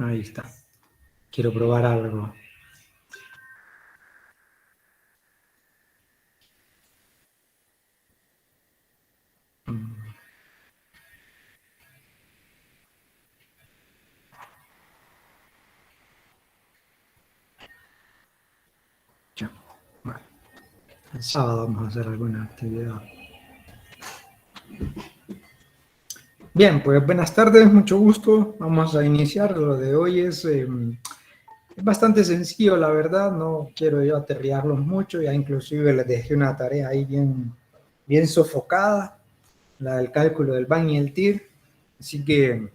Ahí está. Quiero probar algo. Ya. Bueno, el sábado vamos a hacer alguna actividad. Bien, pues buenas tardes, mucho gusto. Vamos a iniciar. Lo de hoy es bastante sencillo, la verdad. No quiero yo aterriarlos mucho. Ya inclusive les dejé una tarea ahí bien sofocada, la del cálculo del BAN y el TIR. Así que,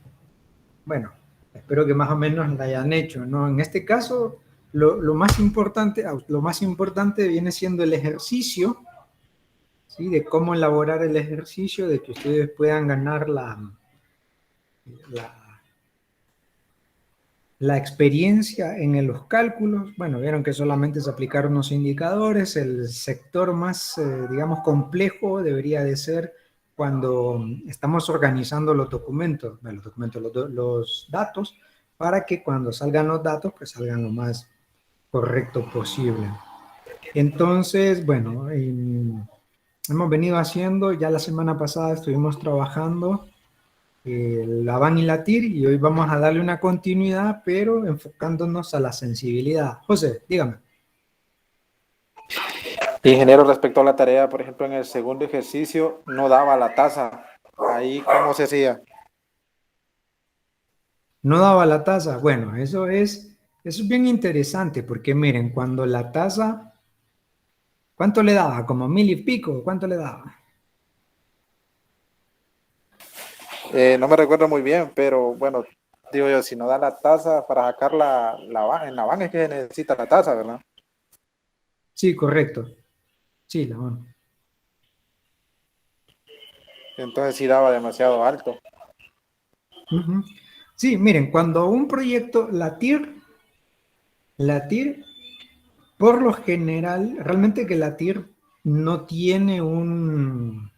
bueno, espero que más o menos la hayan hecho, ¿no? En este caso, lo más importante viene siendo el ejercicio, ¿sí? De cómo elaborar el ejercicio, de que ustedes puedan ganar la experiencia en los cálculos. Bueno, vieron que solamente es aplicar unos indicadores. El sector más, digamos, complejo debería de ser cuando estamos organizando los documentos, los datos, para que cuando salgan los datos, pues salgan lo más correcto posible. Entonces, bueno, hemos venido haciendo, ya la semana pasada estuvimos trabajando la BAN y la TIR, y hoy vamos a darle una continuidad, pero enfocándonos a la sensibilidad. José, dígame. Ingeniero, respecto a la tarea, por ejemplo, en el segundo ejercicio no daba la tasa. Ahí, ¿cómo se hacía? No daba la tasa. Bueno, eso es bien interesante, porque miren, cuando la tasa, ¿cuánto le daba? ¿Como 1000 y pico? ¿Cuánto le daba? No me recuerdo muy bien, pero bueno, digo yo, si no da la tasa para sacar en la van es que se necesita la tasa, ¿verdad? Sí, correcto. Sí, la mano. Entonces sí daba demasiado alto. Uh-huh. Sí, miren, cuando un proyecto, la TIR, por lo general, realmente que la TIR no tiene un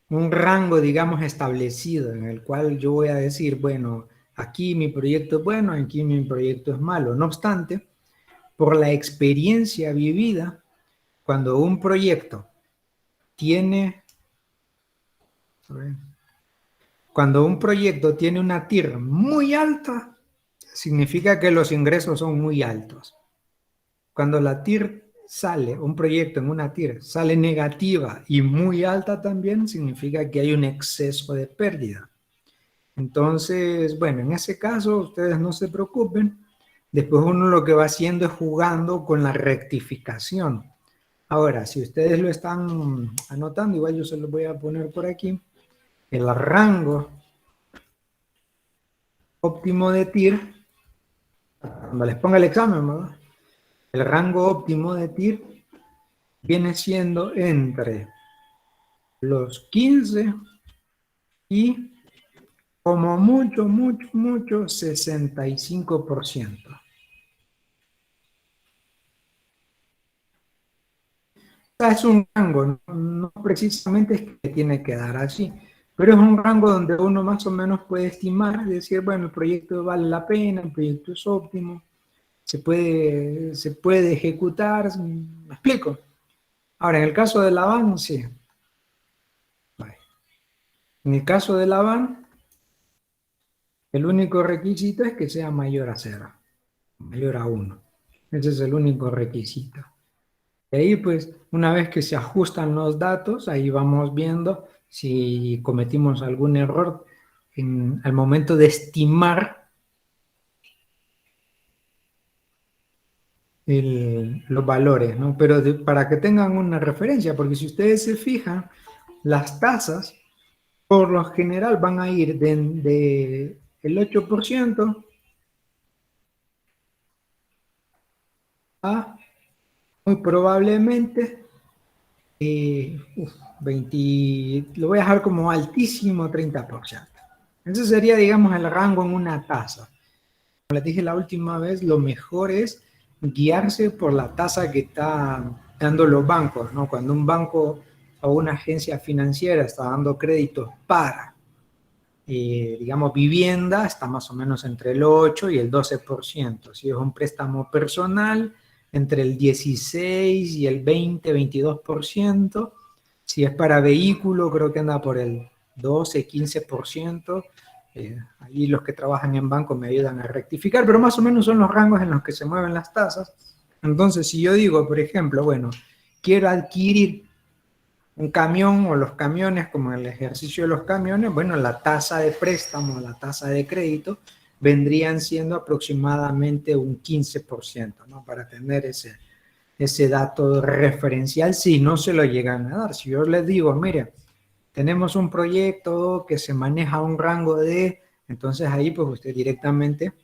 rango, digamos, establecido en el cual yo voy a decir, bueno, aquí mi proyecto es bueno, aquí mi proyecto es malo. No obstante, por la experiencia vivida, cuando un proyecto tiene, una TIR muy alta, significa que los ingresos son muy altos. Cuando la TIR sale, un proyecto en una TIR sale negativa y muy alta también, significa que hay un exceso de pérdida. Entonces, bueno, en ese caso, ustedes no se preocupen. Después uno lo que va haciendo es jugando con la rectificación. Ahora, si ustedes lo están anotando, igual yo se lo voy a poner por aquí, el rango óptimo de TIR, cuando les ponga el examen, ¿verdad? El rango óptimo de TIR viene siendo entre los 15 y como mucho, 65%. Es un rango, no precisamente es que tiene que dar así, pero es un rango donde uno más o menos puede estimar, decir, bueno, el proyecto vale la pena, el proyecto es óptimo, se puede ejecutar, ¿me explico? Ahora, en el caso de la van, sí. En el caso de la van, el único requisito es que sea mayor a 0, mayor a 1. Ese es el único requisito. De ahí, pues, una vez que se ajustan los datos, ahí vamos viendo si cometimos algún error al momento de estimar los valores, ¿no? Pero para que tengan una referencia, porque si ustedes se fijan, las tasas por lo general van a ir de el 8% a muy probablemente 20, lo voy a dejar como altísimo 30%. Ese sería, digamos, el rango en una tasa. Como les dije la última vez, lo mejor es guiarse por la tasa que están dando los bancos, ¿no? Cuando un banco o una agencia financiera está dando créditos para digamos, vivienda está más o menos entre el 8 y el 12%. Si es un préstamo personal, entre el 16 y el 20-22%. Si es para vehículo, creo que anda por el 12-15%. Ahí los que trabajan en banco me ayudan a rectificar, pero más o menos son los rangos en los que se mueven las tasas. Entonces, si yo digo, por ejemplo, bueno, quiero adquirir un camión o los camiones, como el ejercicio de los camiones, bueno, la tasa de préstamo, la tasa de crédito, vendrían siendo aproximadamente un 15%, ¿no? Para tener ese dato referencial, si no se lo llegan a dar. Si yo les digo, mire, tenemos un proyecto que se maneja a un rango de, entonces ahí pues usted directamente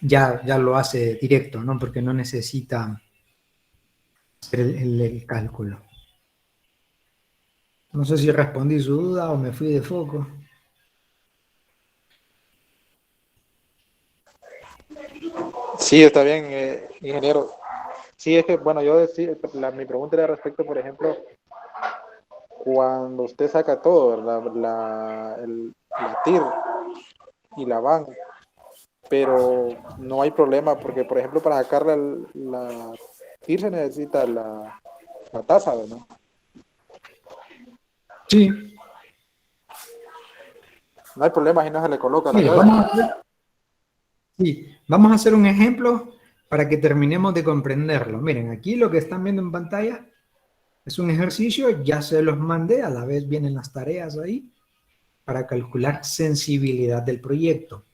ya lo hace directo, ¿no? Porque no necesita hacer el cálculo. No sé si respondí su duda o me fui de foco. Sí, está bien, ingeniero. Sí, es que, bueno, yo decía, mi pregunta era respecto, por ejemplo, cuando usted saca todo, ¿verdad? La TIR y la van, pero no hay problema porque, por ejemplo, para sacar la TIR se necesita la tasa, ¿verdad? Sí, No hay problema si no se le coloca la mire, llave. vamos a hacer un ejemplo para que terminemos de comprenderlo. Miren, aquí lo que están viendo en pantalla es un ejercicio, ya se los mandé, a la vez vienen las tareas ahí para calcular sensibilidad del proyecto.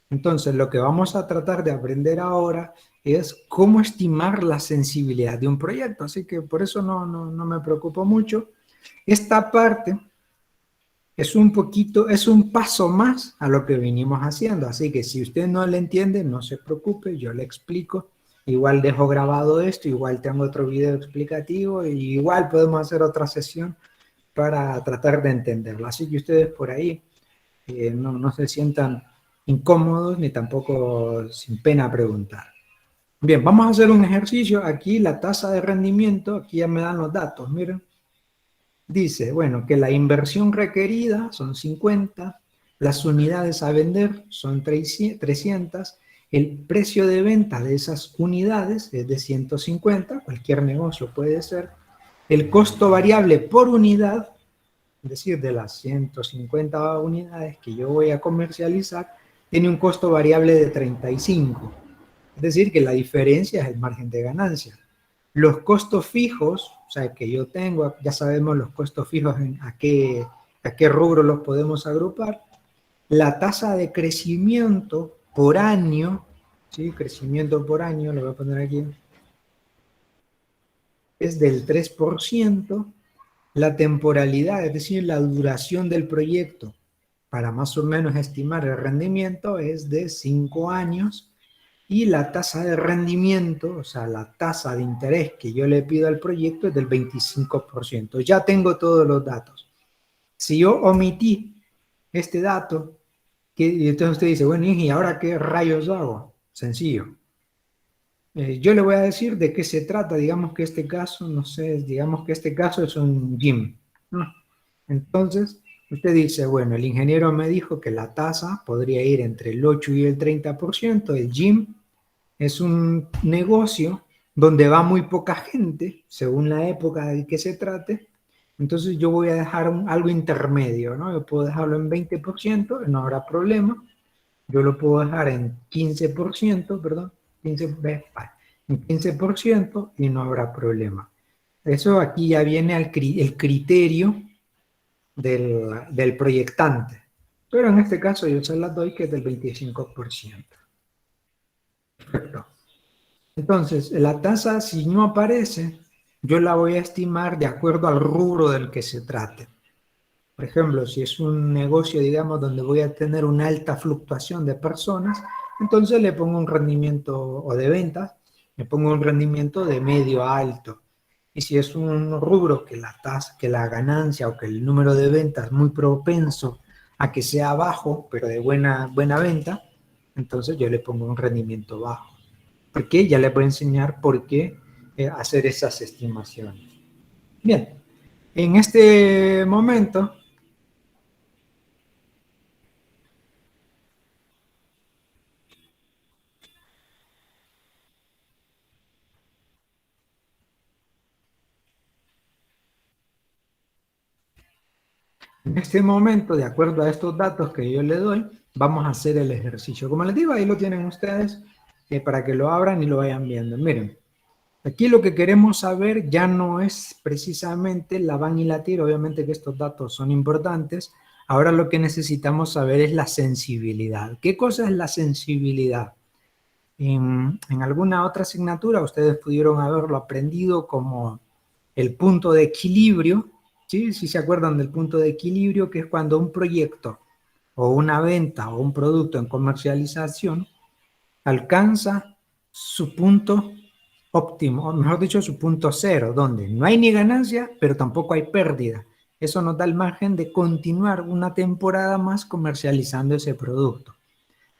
Entonces, lo que vamos a tratar de aprender ahora es cómo estimar la sensibilidad de un proyecto. Así que por eso no me preocupo mucho. Esta parte es un paso más a lo que venimos haciendo. Así que si usted no le entiende, no se preocupe, yo le explico. Igual dejo grabado esto, igual tengo otro video explicativo, y igual podemos hacer otra sesión para tratar de entenderlo. Así que ustedes por ahí no se sientan incómodos ni tampoco sin pena preguntar. Bien, vamos a hacer un ejercicio. Aquí la tasa de rendimiento, aquí ya me dan los datos, miren. Dice, bueno, que la inversión requerida son 50, las unidades a vender son 300, el precio de venta de esas unidades es de 150, cualquier negocio puede ser, el costo variable por unidad, es decir, de las 150 unidades que yo voy a comercializar, tiene un costo variable de 35. Es decir, que la diferencia es el margen de ganancia. Los costos fijos, o sea, que yo tengo, ya sabemos los costos fijos a qué rubro los podemos agrupar. La tasa de crecimiento por año, ¿sí? Crecimiento por año, lo voy a poner aquí, es del 3%. La temporalidad, es decir, la duración del proyecto, para más o menos estimar el rendimiento, es de 5 años. Y la tasa de rendimiento, o sea, la tasa de interés que yo le pido al proyecto es del 25%. Ya tengo todos los datos. Si yo omití este dato, y entonces usted dice, bueno, ¿y ahora qué rayos hago? Sencillo. Yo le voy a decir de qué se trata. Digamos que este caso, no sé, digamos que este caso es un gym, ¿no? Entonces, usted dice, bueno, el ingeniero me dijo que la tasa podría ir entre el 8 y el 30%. El gym es un negocio donde va muy poca gente, según la época de que se trate. Entonces yo voy a dejar algo intermedio, ¿no? Yo puedo dejarlo en 20%, no habrá problema. Yo lo puedo dejar en 15%, perdón, 15, en 15% y no habrá problema. Eso aquí ya viene el criterio del proyectante. Pero en este caso yo se las doy que es del 25%. Perfecto. Entonces, la tasa, si no aparece, yo la voy a estimar de acuerdo al rubro del que se trate. Por ejemplo, si es un negocio, digamos, donde voy a tener una alta fluctuación de personas, entonces le pongo un rendimiento, o de ventas, le pongo un rendimiento de medio a alto. Y si es un rubro que la tasa, que la ganancia o que el número de ventas es muy propenso a que sea bajo, pero de buena venta, entonces yo le pongo un rendimiento bajo. Porque ya les voy a enseñar por qué hacer esas estimaciones. Bien, en este momento En este momento, de acuerdo a estos datos que yo le doy, vamos a hacer el ejercicio. Como les digo, ahí lo tienen ustedes para que lo abran y lo vayan viendo. Miren, aquí lo que queremos saber ya no es precisamente la VAN y la TIR, obviamente que estos datos son importantes. Ahora lo que necesitamos saber es la sensibilidad. ¿Qué cosa es la sensibilidad? En alguna otra asignatura ustedes pudieron haberlo aprendido como el punto de equilibrio, ¿sí? Si se acuerdan del punto de equilibrio, que es cuando un proyecto o una venta o un producto en comercialización alcanza su punto óptimo, o mejor dicho, su punto cero, donde no hay ni ganancia, pero tampoco hay pérdida. Eso nos da el margen de continuar una temporada más comercializando ese producto.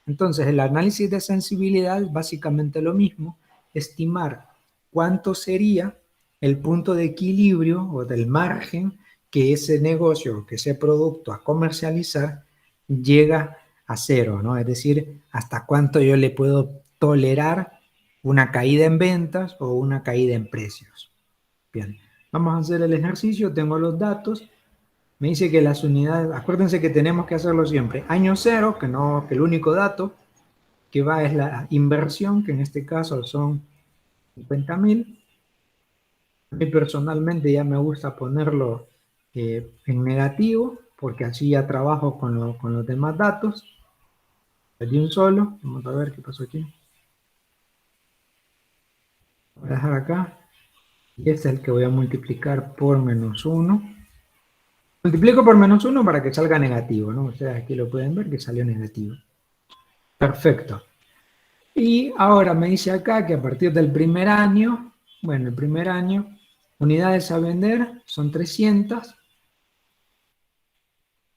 Entonces, el análisis de sensibilidad es básicamente lo mismo, estimar cuánto sería el punto de equilibrio o del margen que ese negocio, que ese producto a comercializar llega a cero, ¿no? Es decir, hasta cuánto yo le puedo tolerar una caída en ventas o una caída en precios. Bien, vamos a hacer el ejercicio, tengo los datos. Me dice que las unidades, acuérdense que tenemos que hacerlo siempre. Año cero, que el único dato que va es la inversión, que en este caso son 50.000. A mí personalmente ya me gusta ponerlo en negativo, porque así ya trabajo con los demás datos. De un solo, vamos a ver qué pasó aquí. Voy a dejar acá. Y este es el que voy a multiplicar por -1. Multiplico por -1 para que salga negativo, ¿no? Ustedes aquí lo pueden ver que salió negativo. Perfecto. Y ahora me dice acá que a partir del primer año, bueno, el primer año, unidades a vender son 300.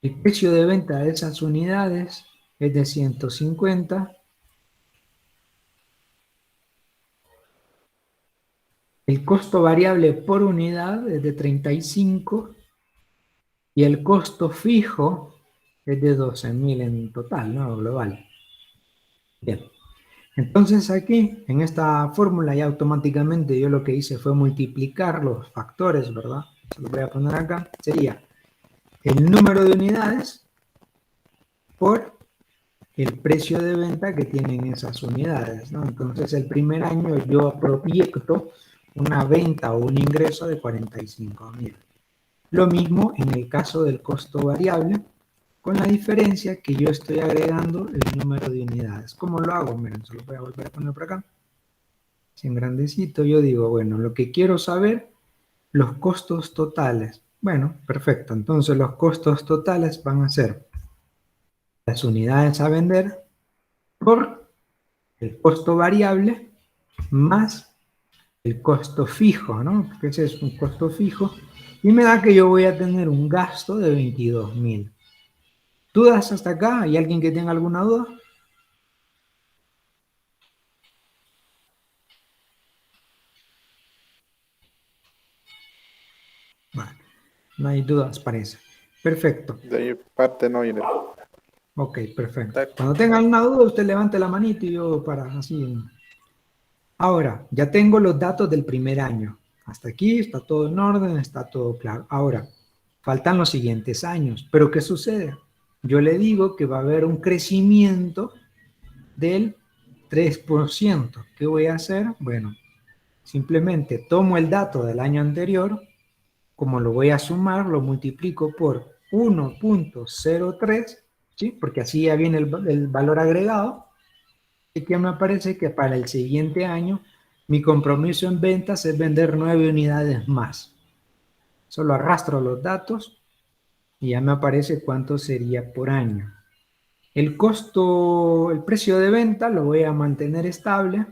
El precio de venta de esas unidades es de 150. El costo variable por unidad es de 35. Y el costo fijo es de 12.000 en total, ¿no? Global. Bien. Entonces aquí, en esta fórmula, ya automáticamente yo lo que hice fue multiplicar los factores, ¿verdad? Se lo voy a poner acá. Sería el número de unidades por el precio de venta que tienen esas unidades, ¿no? Entonces el primer año yo proyecto una venta o un ingreso de 45.000. Lo mismo en el caso del costo variable, con la diferencia que yo estoy agregando el número de unidades. ¿Cómo lo hago? Miren, se lo voy a volver a poner por acá. Si en grandecito yo digo, bueno, lo que quiero saber, los costos totales. Bueno, perfecto. Entonces los costos totales van a ser las unidades a vender por el costo variable más el costo fijo, ¿no? Porque ese es un costo fijo. Y me da que yo voy a tener un gasto de 22.000. ¿Dudas hasta acá? ¿Hay alguien que tenga alguna duda? Bueno, no hay dudas, parece. Perfecto. De mi parte no, Iner. Ok, perfecto. Cuando tenga alguna duda, usted levante la manito y yo para así. Ahora, ya tengo los datos del primer año. Hasta aquí está todo en orden, está todo claro. Ahora, faltan los siguientes años. ¿Pero qué sucede? Yo le digo que va a haber un crecimiento del 3%. ¿Qué voy a hacer? Bueno, simplemente tomo el dato del año anterior, como lo voy a sumar, lo multiplico por 1.03, ¿sí? Porque así ya viene el valor agregado, y que me aparece que para el siguiente año mi compromiso en ventas es vender 9 unidades más. Solo arrastro los datos y ya me aparece cuánto sería por año. El costo, el precio de venta lo voy a mantener estable,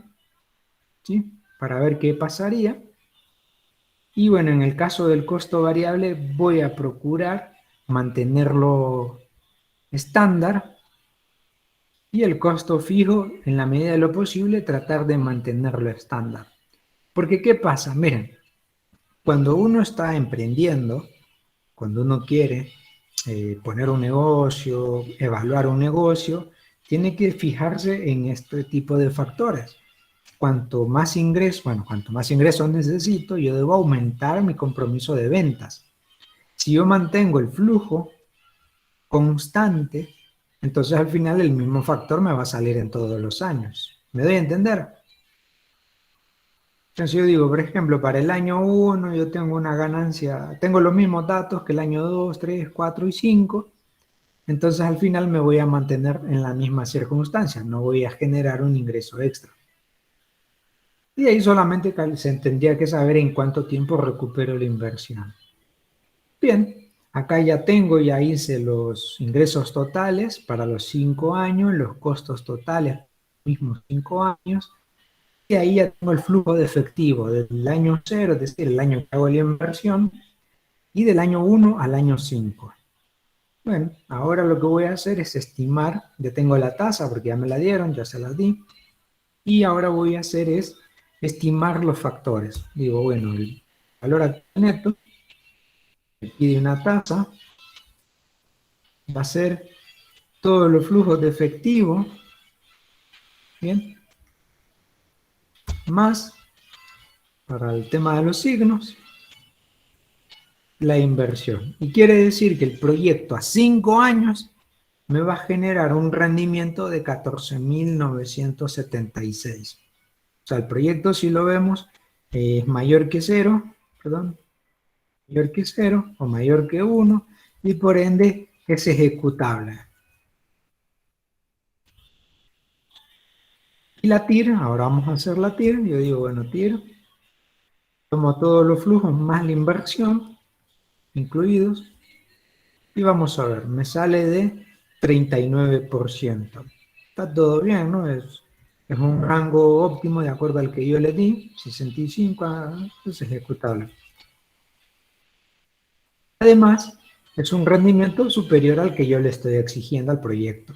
¿sí? Para ver qué pasaría. Y bueno, en el caso del costo variable voy a procurar mantenerlo estándar y el costo fijo, en la medida de lo posible, tratar de mantenerlo estándar. Porque ¿qué pasa? Miren, cuando uno está emprendiendo, cuando uno quiere poner un negocio, evaluar un negocio, tiene que fijarse en este tipo de factores. Cuanto más ingresos necesito, yo debo aumentar mi compromiso de ventas. Si yo mantengo el flujo constante, entonces al final el mismo factor me va a salir en todos los años. ¿Me doy a entender? Entonces yo digo, por ejemplo, para el año 1 yo tengo una ganancia, tengo los mismos datos que el año 2, 3, 4 y 5. Entonces al final me voy a mantener en la misma circunstancia, no voy a generar un ingreso extra. Y ahí solamente se tendría que saber en cuánto tiempo recupero la inversión. Bien, acá ya hice los ingresos totales para los 5 años, los costos totales para los mismos 5 años, y ahí ya tengo el flujo de efectivo del año 0, es decir, el año que hago la inversión, y del año 1 al año 5. Bueno, ahora lo que voy a hacer es estimar, ya tengo la tasa porque ya me la dieron, ya se la di, y ahora voy a hacer es estimar los factores. Digo, bueno, el valor actual neto me pide una tasa, va a ser todos los flujos de efectivo, ¿bien? Más, para el tema de los signos, la inversión. Y quiere decir que el proyecto a 5 años me va a generar un rendimiento de 14.976. O sea, el proyecto, si lo vemos, es mayor que cero, perdón, mayor que cero o mayor que 1, y por ende es ejecutable. Y la TIR, ahora vamos a hacer la TIR. Yo digo, bueno, TIR, tomo todos los flujos más la inversión incluidos, y vamos a ver, me sale de 39%. Está todo bien, ¿no? Es un rango óptimo de acuerdo al que yo le di, 65, es ejecutable. Además, es un rendimiento superior al que yo le estoy exigiendo al proyecto.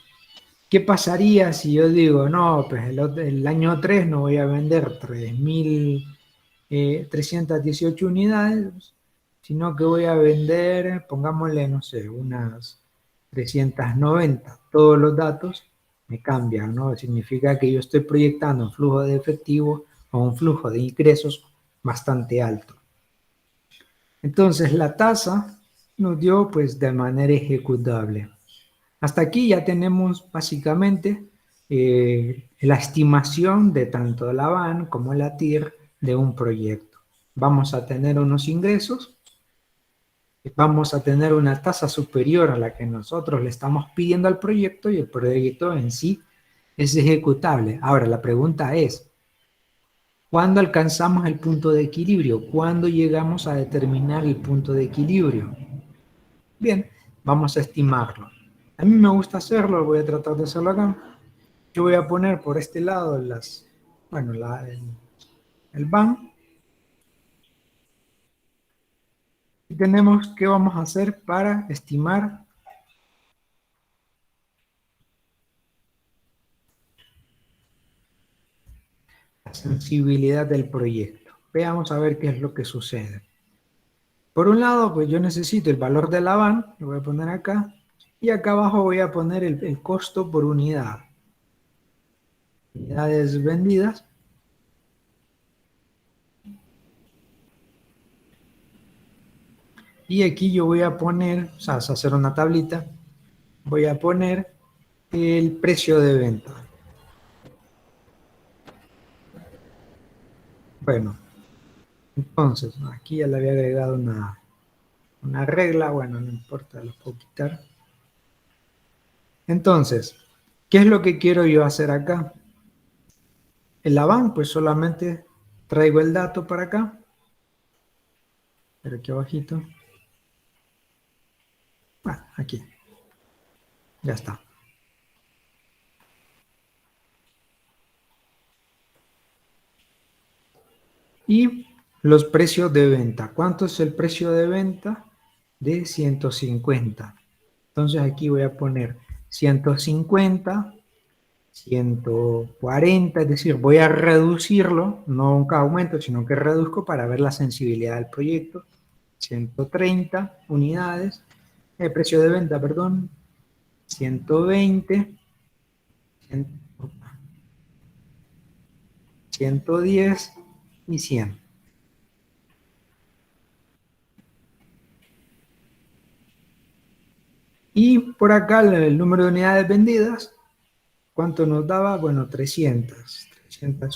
¿Qué pasaría si yo digo, no, pues el año 3 no voy a vender 3.318 unidades, sino que voy a vender, pongámosle, no sé, unas 390? Todos los datos me cambian, ¿no? Significa que yo estoy proyectando un flujo de efectivo o un flujo de ingresos bastante alto. Entonces la tasa nos dio pues de manera ejecutable. Hasta aquí ya tenemos básicamente la estimación de tanto la VAN como la TIR de un proyecto. Vamos a tener unos ingresos, vamos a tener una tasa superior a la que nosotros le estamos pidiendo al proyecto, y el proyecto en sí es ejecutable. Ahora la pregunta es, ¿cuándo alcanzamos el punto de equilibrio? ¿Cuándo llegamos a determinar el punto de equilibrio? Bien, vamos a estimarlo. A mí me gusta hacerlo, voy a tratar de hacerlo acá. Yo voy a poner por este lado el BAN, y tenemos qué vamos a hacer para estimar la sensibilidad del proyecto. Veamos a ver qué es lo que sucede. Por un lado, pues yo necesito el valor de la VAN, lo voy a poner acá, y acá abajo voy a poner el costo por unidad. Unidades vendidas. Y aquí yo voy a poner, o sea, hacer una tablita, voy a poner el precio de venta. Bueno, entonces, aquí ya le había agregado una regla, bueno, no importa, lo puedo quitar. Entonces, ¿qué es lo que quiero yo hacer acá? En la van, pues solamente traigo el dato para acá, pero aquí abajito. Bueno, aquí, ya está. Y los precios de venta. ¿Cuánto es el precio de venta? De 150. Entonces aquí voy a poner 150, 140, es decir, voy a reducirlo, no un aumento, sino que reduzco para ver la sensibilidad del proyecto. 130 unidades, el precio de venta, perdón, 120, 110 y 100. Y por acá el número de unidades vendidas, ¿cuánto nos daba? Bueno, 300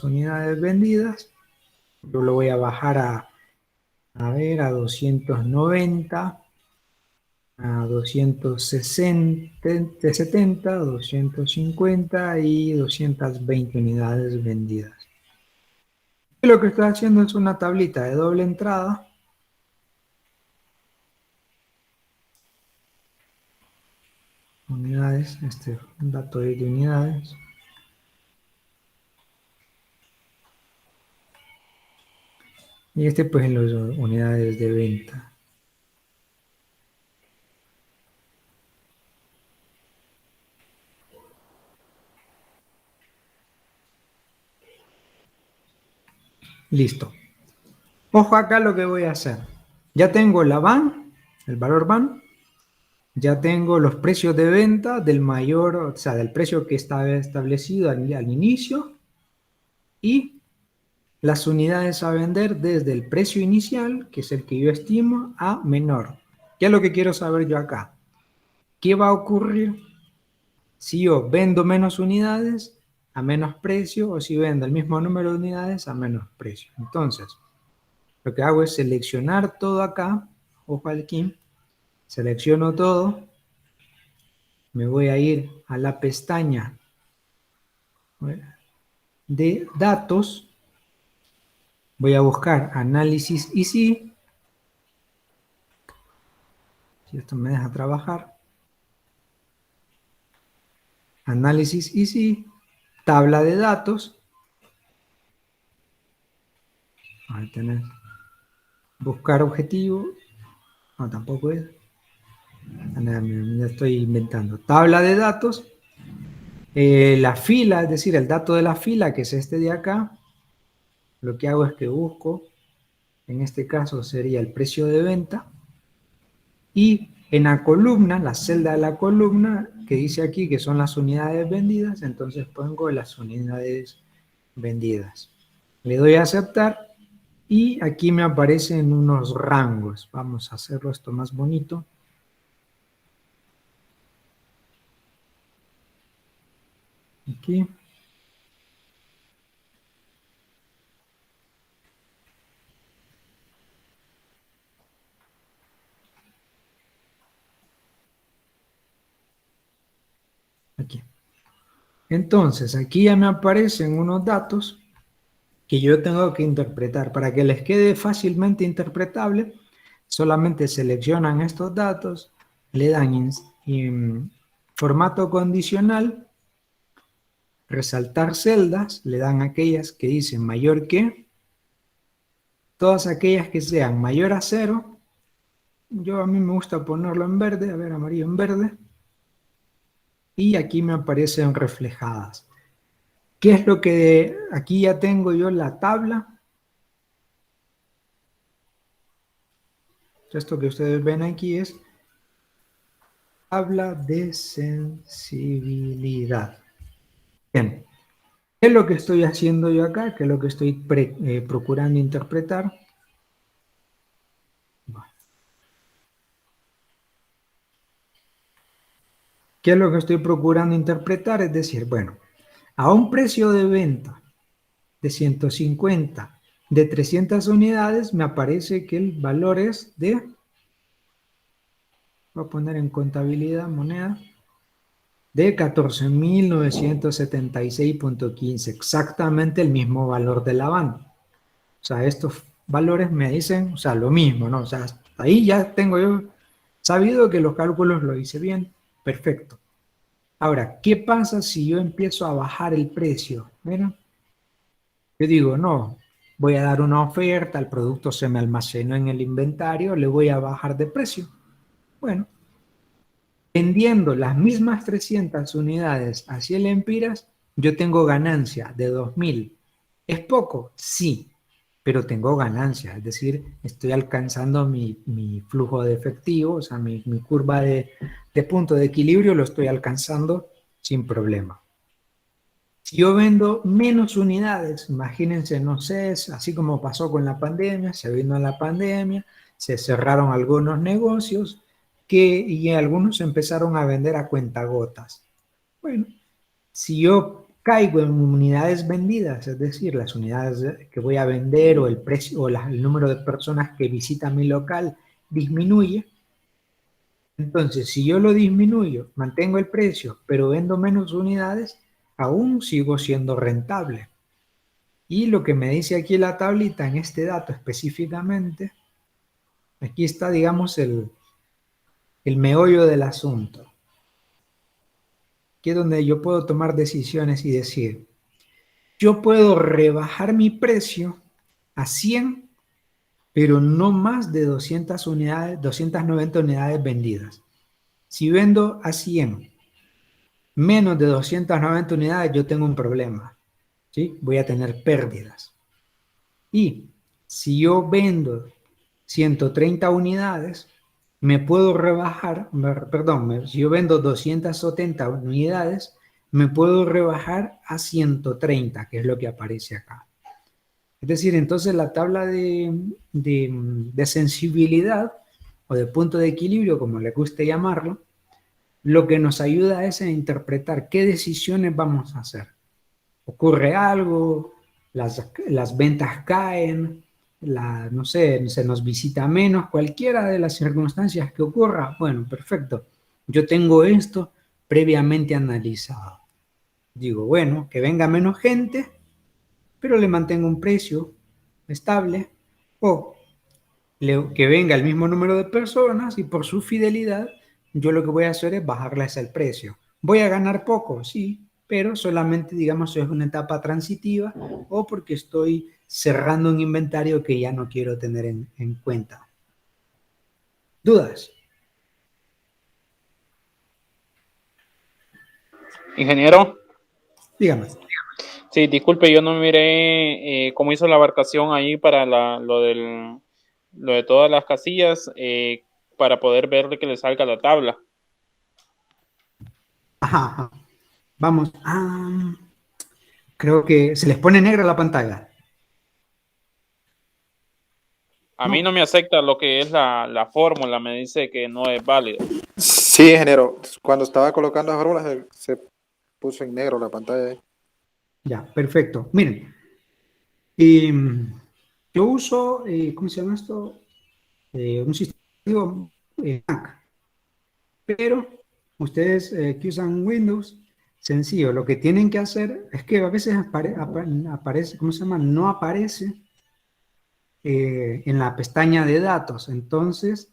unidades vendidas. Yo lo voy a bajar a ver, a 290, a 260, 70, 250 y 220 unidades vendidas. Y lo que estoy haciendo es una tablita de doble entrada. Unidades, un dato de unidades. Y pues en las unidades de venta. Listo. Ojo acá lo que voy a hacer. Ya tengo la van, el valor van. Ya tengo los precios de venta del mayor, o sea, del precio que estaba establecido al inicio. Y las unidades a vender desde el precio inicial, que es el que yo estimo, a menor. ¿Qué es lo que quiero saber yo acá? ¿Qué va a ocurrir si yo vendo menos unidades a menos precio o si vendo el mismo número de unidades a menos precio? Entonces, lo que hago es seleccionar todo acá, ojo aquí, selecciono todo, me voy a ir a la pestaña de datos, voy a buscar análisis y si esto me deja trabajar, análisis y si, tabla de datos, ahí tenés, buscar objetivo, no tampoco es, ya estoy inventando, tabla de datos, la fila, es decir, el dato de la fila, que es este de acá, lo que hago es que busco, en este caso sería el precio de venta, y en la columna, la celda de la columna, que dice aquí que son las unidades vendidas, entonces pongo las unidades vendidas. Le doy a aceptar y aquí me aparecen unos rangos. Vamos a hacerlo esto más bonito. Aquí. Aquí. Entonces, aquí ya me aparecen unos datos que yo tengo que interpretar. Para que les quede fácilmente interpretable, solamente seleccionan estos datos, le dan formato condicional, resaltar celdas, le dan aquellas que dicen mayor que, todas aquellas que sean mayor a 0, a mí me gusta ponerlo en verde, a ver, amarillo en verde, y aquí me aparecen reflejadas. ¿Qué es lo que aquí ya tengo yo la tabla? Esto que ustedes ven aquí es tabla de sensibilidad. Bien, ¿qué es lo que estoy haciendo yo acá? ¿Qué es lo que estoy procurando interpretar? ¿Qué es lo que estoy procurando interpretar? Es decir, bueno, a un precio de venta de 150, de 300 unidades, me aparece que el valor es de, voy a poner en contabilidad moneda, de 14.976.15, exactamente el mismo valor de la van. O sea, estos valores me dicen, o sea, lo mismo, ¿no? O sea, ahí ya tengo yo sabido que los cálculos lo hice bien, perfecto. Ahora, ¿qué pasa si yo empiezo a bajar el precio? Mira, yo digo, no, voy a dar una oferta, el producto se me almacenó en el inventario, le voy a bajar de precio. Bueno, vendiendo las mismas 300 unidades a 100 lempiras, yo tengo ganancia de 2.000. ¿Es poco? Sí, pero tengo ganancia, es decir, estoy alcanzando mi flujo de efectivo, o sea, mi curva de punto de equilibrio lo estoy alcanzando sin problema. Si yo vendo menos unidades, imagínense, no sé, así como pasó con la pandemia, se vino la pandemia, se cerraron algunos negocios, y algunos empezaron a vender a cuentagotas. Bueno, si yo caigo en unidades vendidas, es decir, las unidades que voy a vender o el precio o el número de personas que visitan mi local disminuye, entonces si yo lo disminuyo, mantengo el precio, pero vendo menos unidades, aún sigo siendo rentable. Y lo que me dice aquí la tablita en este dato específicamente, aquí está, digamos, el meollo del asunto. Aquí es donde yo puedo tomar decisiones y decir, yo puedo rebajar mi precio a 100, pero no más de 200 unidades, 290 unidades vendidas. Si vendo a 100, menos de 290 unidades, yo tengo un problema, ¿sí? Voy a tener pérdidas. Y si yo vendo 130 unidades, me puedo rebajar, perdón, si yo vendo 270 unidades, me puedo rebajar a 130, que es lo que aparece acá. Es decir, entonces la tabla de sensibilidad o de punto de equilibrio, como le guste llamarlo, lo que nos ayuda es a interpretar qué decisiones vamos a hacer. Ocurre algo, las ventas caen, no sé, se nos visita menos, cualquiera de las circunstancias que ocurra, bueno, perfecto. Yo tengo esto previamente analizado. Digo, bueno, que venga menos gente, pero le mantengo un precio estable, o que venga el mismo número de personas y por su fidelidad, yo lo que voy a hacer es bajarles el precio. ¿Voy a ganar poco? Sí, pero solamente, digamos, es una etapa transitiva o porque estoy cerrando un inventario que ya no quiero tener en cuenta. ¿Dudas? Ingeniero, Dígame. sí, disculpe, yo no miré cómo hizo la abarcación ahí para lo de todas las casillas para poder ver que le salga la tabla. Ajá, ajá. Vamos. Creo que se les pone negra la pantalla. A mí no No. me acepta lo que es la fórmula, me dice que no es válido. Sí, ingeniero. Cuando estaba colocando las fórmulas se puso en negro la pantalla. Ya, perfecto. Miren, y, yo uso, ¿cómo se llama esto? Un sistema Mac, pero ustedes que usan Windows, sencillo, lo que tienen que hacer es que a veces aparece, ¿cómo se llama? No aparece en la pestaña de datos. Entonces,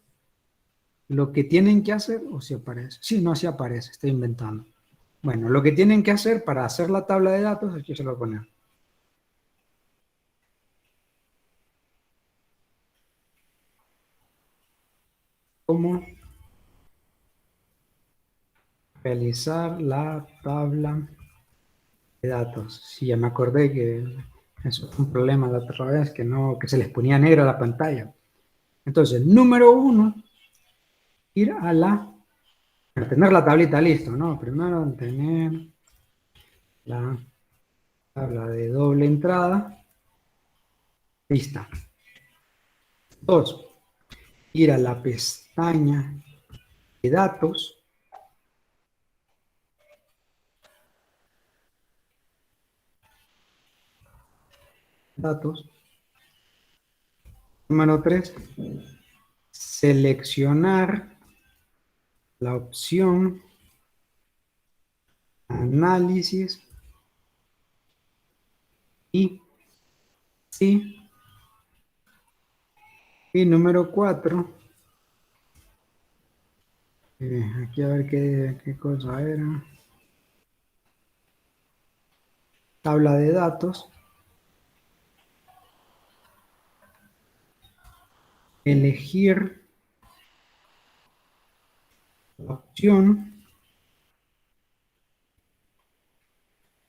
lo que tienen que hacer, o si aparece, sí, no, sí aparece, estoy inventando. Bueno, lo que tienen que hacer para hacer la tabla de datos, aquí se lo voy a poner. ¿Cómo realizar la tabla de datos? Sí, ya me acordé que eso fue un problema la otra vez, que no, que se les ponía negra la pantalla. Entonces, número uno, ir tener la tablita listo, ¿no? Primero tener la tabla de doble entrada lista. Dos, ir a la pestaña de datos. Datos. Número tres, seleccionar la opción análisis y sí. Y número 4, aquí a ver qué cosa era. Tabla de datos. Elegir la opción.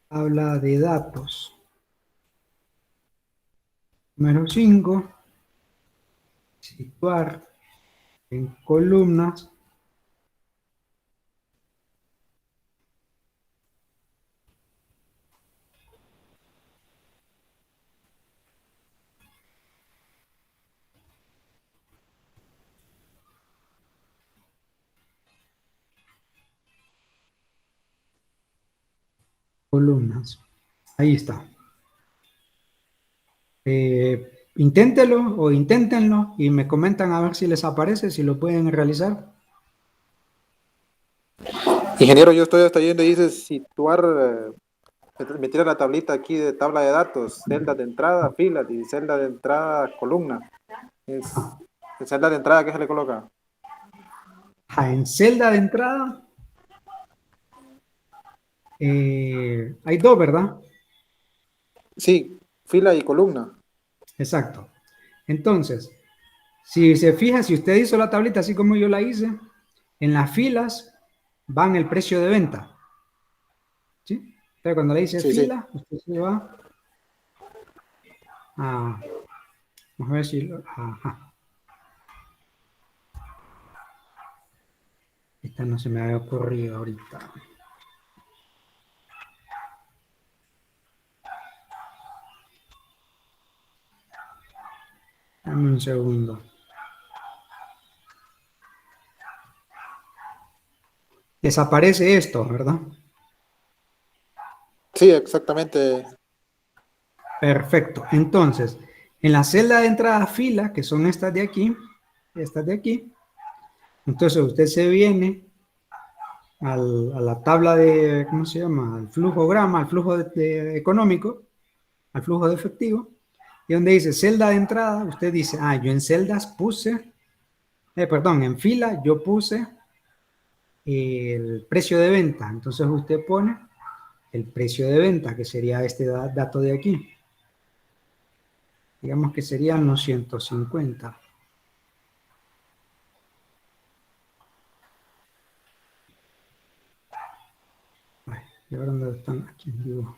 Tabla de datos. Número 5. Situar en columnas. columnas. Ahí está. Inténtelo o inténtenlo y me comentan a ver si les aparece, si lo pueden realizar. Ingeniero, yo estoy hasta yendo y dice situar, me tira la tablita aquí de tabla de datos, celda de entrada, filas y celda de entrada, columna. ¿En celda de entrada qué se le coloca? En celda de entrada hay dos, ¿verdad? Sí, fila y columna. Exacto. Entonces, si se fija, si usted hizo la tablita así como yo la hice, en las filas van el precio de venta. ¿Sí? Entonces, cuando le dice Sí, sí. fila, usted se va a... Vamos a ver si... Ajá. Esta no se me había ocurrido ahorita. Dame un segundo. Desaparece esto, ¿verdad? Sí, exactamente. Perfecto. Entonces, en la celda de entrada fila, que son estas de aquí, entonces usted se viene a la tabla de, ¿cómo se llama? Al flujograma, al flujo económico, al flujo de efectivo, y donde dice celda de entrada, usted dice, yo en celdas puse, perdón, en fila yo puse el precio de venta, entonces usted pone el precio de venta, que sería este dato de aquí. Digamos que serían los 150. Ay, ¿y ahora dónde están? Aquí en vivo.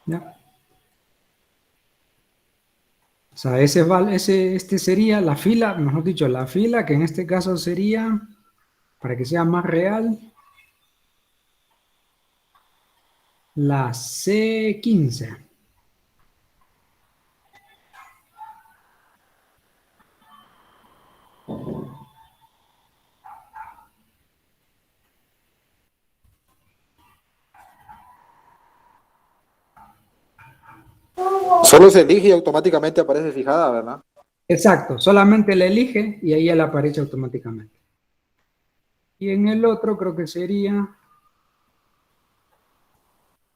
¿Ya? O sea, este sería la fila, mejor dicho, la fila, que en este caso sería, para que sea más real, la C15. Solo se elige y automáticamente aparece fijada, ¿verdad? Exacto, solamente la elige y ahí ya le aparece automáticamente. Y en el otro creo que sería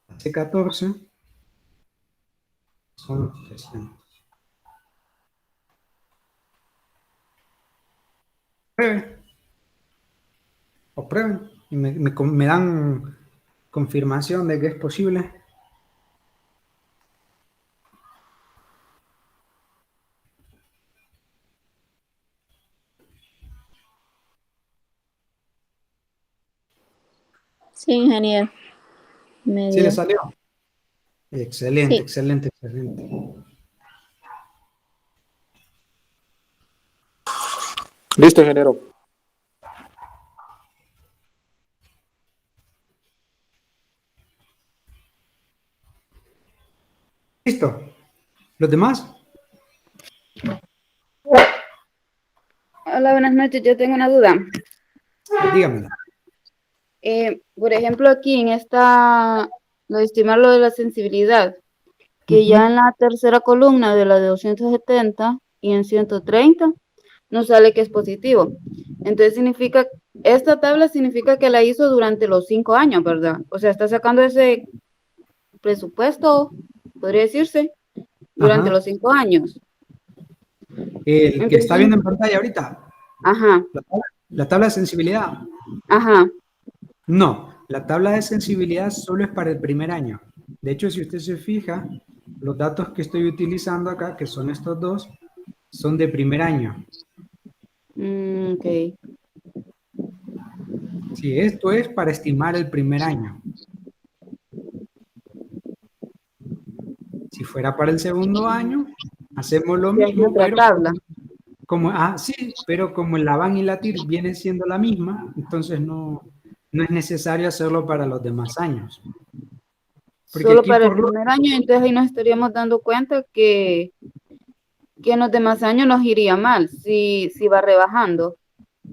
la C14, son 300. Prueben, o prueben, y me dan confirmación de que es posible. Sí, ingeniero, me ¿Sí le dio. salió? Excelente, Sí, excelente, excelente. Listo, ingeniero. ¿Listo? ¿Los demás? Hola, buenas noches. Yo tengo una duda. Dígamela. Por ejemplo, aquí en lo de estimar lo de la sensibilidad, que ya Ujú. en la tercera columna de la de 270 y en 130 nos sale que es positivo. Entonces esta tabla significa que la hizo durante los 5 años, ¿verdad? O sea, está sacando ese presupuesto, podría decirse, durante Ajá. los 5 años. El que está Entonces, viendo en pantalla ahorita, ajá, la tabla de sensibilidad. ajá. No, la tabla de sensibilidad solo es para el primer año. De hecho, si usted se fija, los datos que estoy utilizando acá, que son estos dos, son de primer año. Ok. Sí, esto es para estimar el primer año. Si fuera para el segundo año, hacemos lo Ya es mismo, otra pero tabla. sí, pero como el Laban y la TIR vienen siendo la misma, entonces no es necesario hacerlo para los demás años. Porque Solo aquí para el por lo... primer año, entonces ahí nos estaríamos dando cuenta que en los demás años nos iría mal, si va rebajando.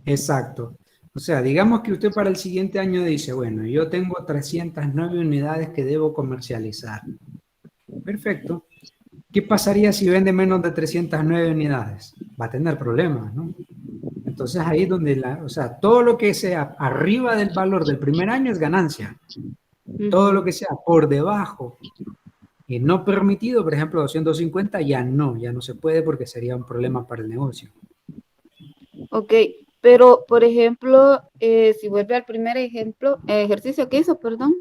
Exacto. O sea, digamos que usted para el siguiente año dice, bueno, yo tengo 309 unidades que debo comercializar. Perfecto. ¿Qué pasaría si vende menos de 309 unidades? Va a tener problemas, ¿no? Entonces ahí es donde, o sea, todo lo que sea arriba del valor del primer año es ganancia. Todo lo Ujú. que sea por debajo y no permitido, por ejemplo, 250 ya no se puede porque sería un problema para el negocio. Ok, pero por ejemplo, si vuelve al primer ejercicio que hizo, perdón,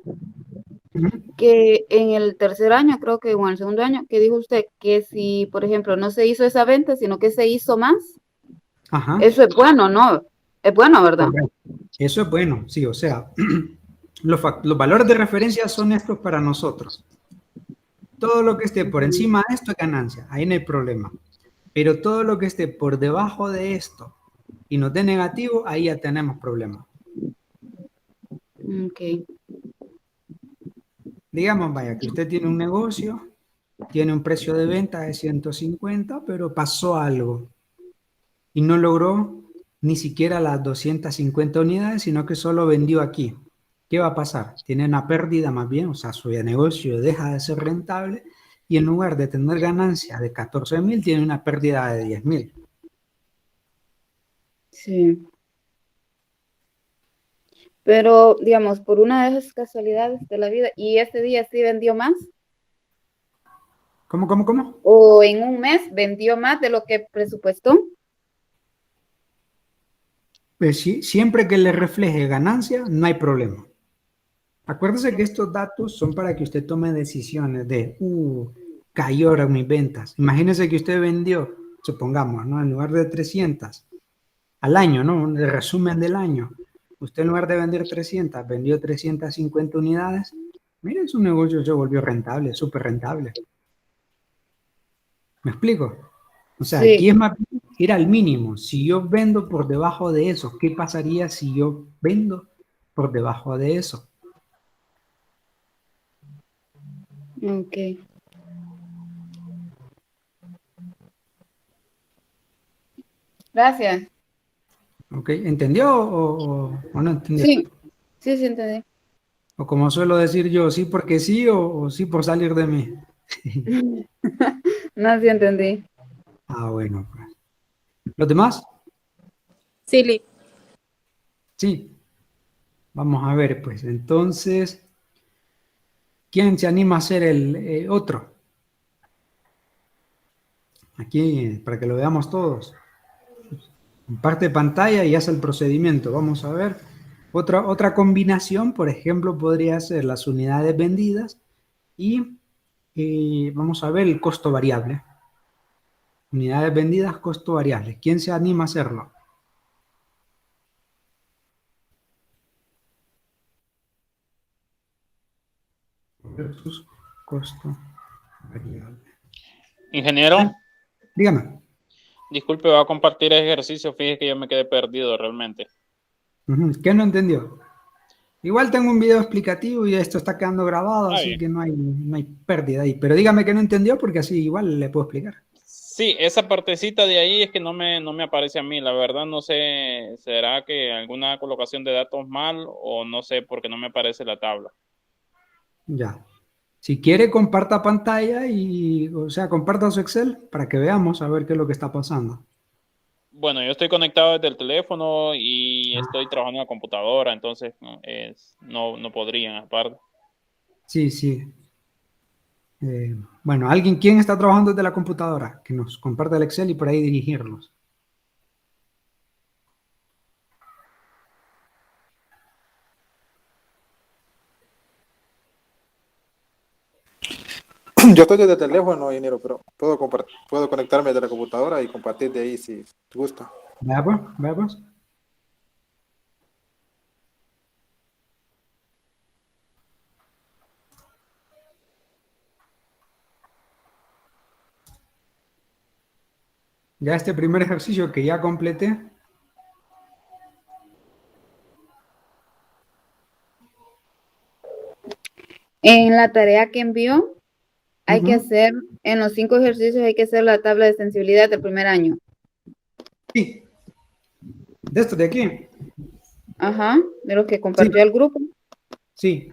Ujú. que en el tercer año, creo que o en el segundo año, que dijo usted que si, por ejemplo, no se hizo esa venta, sino que se hizo más, Ajá, eso es bueno, ¿no? Es bueno, ¿verdad? correcto. Eso es bueno, sí, o sea, los valores de referencia son estos para nosotros. Todo lo que esté por Ujú. encima de esto es ganancia, ahí no hay problema. Pero todo lo que esté por debajo de esto y nos dé negativo, ahí ya tenemos problemas. Ok. Digamos, vaya, que usted tiene un negocio, tiene un precio de venta de 150, pero pasó algo y no logró ni siquiera las 250 unidades, sino que solo vendió aquí. ¿Qué va a pasar? Tiene una pérdida más bien, o sea, su negocio deja de ser rentable y en lugar de tener ganancia de 14.000, tiene una pérdida de 10.000. Sí. Pero, digamos, por una de esas casualidades de la vida, y ese día sí vendió más, ¿Cómo? o en un mes vendió más de lo que presupuestó. Pues sí, siempre que le refleje ganancia, no hay problema. Acuérdese que estos datos son para que usted tome decisiones de, cayeron mis ventas. Imagínese que usted vendió, supongamos, ¿no? En lugar de 300 al año, ¿no? El resumen del año. Usted en lugar de vender 300, vendió 350 unidades. Mire, su negocio se volvió rentable, súper rentable. ¿Me explico? O sea, aquí Sí, es más bien ir al mínimo. Si yo vendo por debajo de eso, ¿qué pasaría si yo vendo por debajo de eso? ok. Gracias. ¿Ok? ¿Entendió o no entendió? Sí, sí, sí, entendí. O como suelo decir yo, sí porque sí o sí por salir de mí. No, sí entendí. Ah, bueno, pues. ¿Los demás? Sí, Sí. Vamos a ver, pues. Entonces, ¿quién se anima a ser el otro? Aquí, para que lo veamos todos. Comparte pantalla y hace el procedimiento. Vamos a ver. Otra combinación, por ejemplo, podría ser las unidades vendidas y vamos a ver el costo variable. Unidades vendidas, costo variable. ¿Quién se anima a hacerlo? Versus costo variable. Ingeniero, Dígame. disculpe, va a compartir el ejercicio. Fíjese que yo me quedé perdido realmente. ¿Qué no entendió? Igual tengo un video explicativo y esto está quedando grabado, Ah, así bien. que no hay pérdida ahí. Pero dígame que no entendió porque así igual le puedo explicar. Sí, esa partecita de ahí es que no me aparece a mí. La verdad no sé, ¿será que alguna colocación de datos mal o no sé porque no me aparece la tabla? Ya. Si quiere, comparta pantalla y, o sea, comparta su Excel para que veamos a ver qué es lo que está pasando. Bueno, yo estoy conectado desde el teléfono y estoy trabajando en la computadora, entonces no podrían aparte. Sí, sí. Bueno, ¿quién está trabajando desde la computadora? Que nos comparta el Excel y por ahí dirigirlos. Yo estoy desde el teléfono, ingeniero, pero puedo conectarme desde la computadora y compartir de ahí si gusta. Vea pues, vea pues. Ya este primer ejercicio que ya completé, En la tarea que envió, hay que Ujú. hacer, en los 5 ejercicios hay que hacer la tabla de sensibilidad del primer año. Sí, de esto de aquí. Ajá, de los que Sí, compartió el grupo. sí.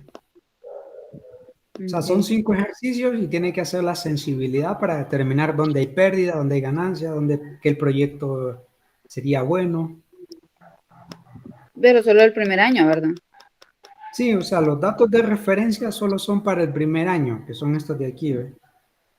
O sea, son Ok. 5 ejercicios y tiene que hacer la sensibilidad para determinar dónde hay pérdida, dónde hay ganancia, dónde que el proyecto sería bueno. Pero solo el primer año, ¿verdad? Sí, o sea, los datos de referencia solo son para el primer año, que son estos de aquí, ¿ve?